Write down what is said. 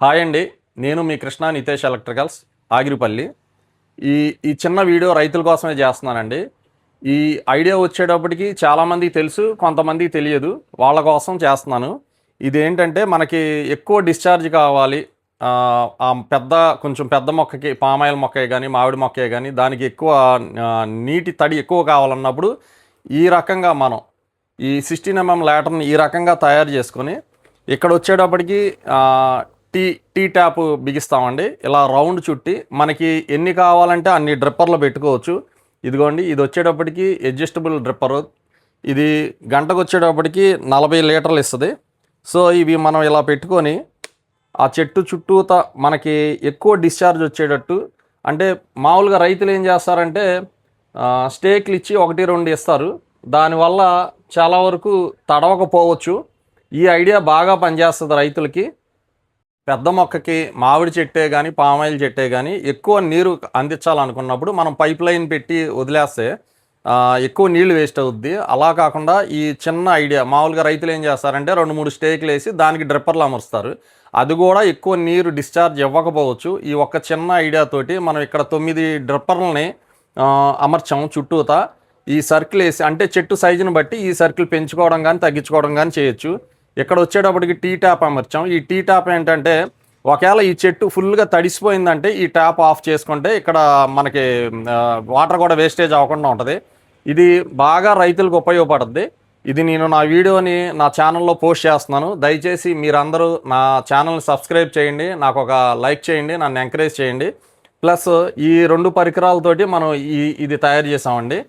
Hi అండి. నేను మీ Krishna Nitesh electricals Agiripalli. ఈ ఈ చిన్న వీడియో రైతుల కోసమే చేస్తున్నానండి. ఈ ఐడియా వచ్చేటప్పటికి చాలామందికి తెలుసు, కొంతమందికి తెలియదు. వాళ్ళ కోసం చేస్తున్నాను. ఇదేంటంటే మనకి ఎక్కువ డిశ్చార్జ్ కావాలి. కొంచెం పెద్ద మొక్కకి పామాయిల్ మొక్కే కానీ మామిడి మొక్కే కానీ దానికి ఎక్కువ నీటి తడి ఎక్కువ కావాలన్నప్పుడు ఈ రకంగా మనం ఈ 16 mm ల్యాటర్ని ఈ రకంగా తయారు చేసుకొని ఇక్కడ వచ్చేటప్పటికి టీ టీ ట్యాప్ బిగిస్తామండి. ఇలా రౌండ్ చుట్టి మనకి ఎన్ని కావాలంటే అన్ని డ్రిప్పర్లు పెట్టుకోవచ్చు. ఇదిగోండి, ఇది వచ్చేటప్పటికి అడ్జస్టబుల్ డ్రిప్పరు. ఇది గంటకు వచ్చేటప్పటికి 40 లీటర్లు ఇస్తుంది. సో ఇవి మనం ఇలా పెట్టుకొని ఆ చెట్టు చుట్టూత మనకి ఎక్కువ డిశ్చార్జ్ వచ్చేటట్టు, అంటే మామూలుగా రైతులు ఏం చేస్తారంటే స్టేక్లు ఇచ్చి 1-2 ఇస్తారు. దానివల్ల చాలా వరకు తడవకపోవచ్చు. ఈ ఐడియా బాగా పనిచేస్తుంది రైతులకి. పెద్ద మొక్కకి మామిడి చెట్టే కానీ పామాయిల్ చెట్టే కానీ ఎక్కువ నీరు అందించాలనుకున్నప్పుడు మనం పైప్ లైన్ పెట్టి వదిలేస్తే ఎక్కువ నీళ్లు వేస్ట్ అవుద్ది. అలా కాకుండా ఈ చిన్న ఐడియా మామూలుగా రైతులు ఏం చేస్తారంటే 2-3 స్టేక్లు వేసి దానికి డ్రిప్పర్లు అమరుస్తారు. అది కూడా ఎక్కువ నీరు డిశ్చార్జ్ ఇవ్వకపోవచ్చు. ఈ ఒక్క చిన్న ఐడియాతోటి మనం ఇక్కడ 9 డ్రిప్పర్లని అమర్చాము చుట్టూతా. ఈ సర్కిల్ వేసి, అంటే చెట్టు సైజుని బట్టి ఈ సర్కిల్ పెంచుకోవడం కానీ తగ్గించుకోవడం కానీ చేయొచ్చు. ఇక్కడ వచ్చేటప్పటికి టీ ట్యాప్ అమర్చాం. ఈ టీ ట్యాప్ ఏంటంటే ఒకవేళ ఈ చెట్టు ఫుల్గా తడిసిపోయిందంటే ఈ ట్యాప్ ఆఫ్ చేసుకుంటే ఇక్కడ మనకి వాటర్ కూడా వేస్టేజ్ అవ్వకుండా ఉంటుంది. ఇది బాగా రైతులకు ఉపయోగపడుతుంది. ఇది నేను నా వీడియోని నా ఛానల్లో పోస్ట్ చేస్తున్నాను. దయచేసి మీరందరూ నా ఛానల్ని సబ్స్క్రైబ్ చేయండి, నాకు ఒక లైక్ చేయండి, నన్ను ఎంకరేజ్ చేయండి. ప్లస్ ఈ 2 పరికరాలతోటి మనం ఇది తయారు చేసామండి.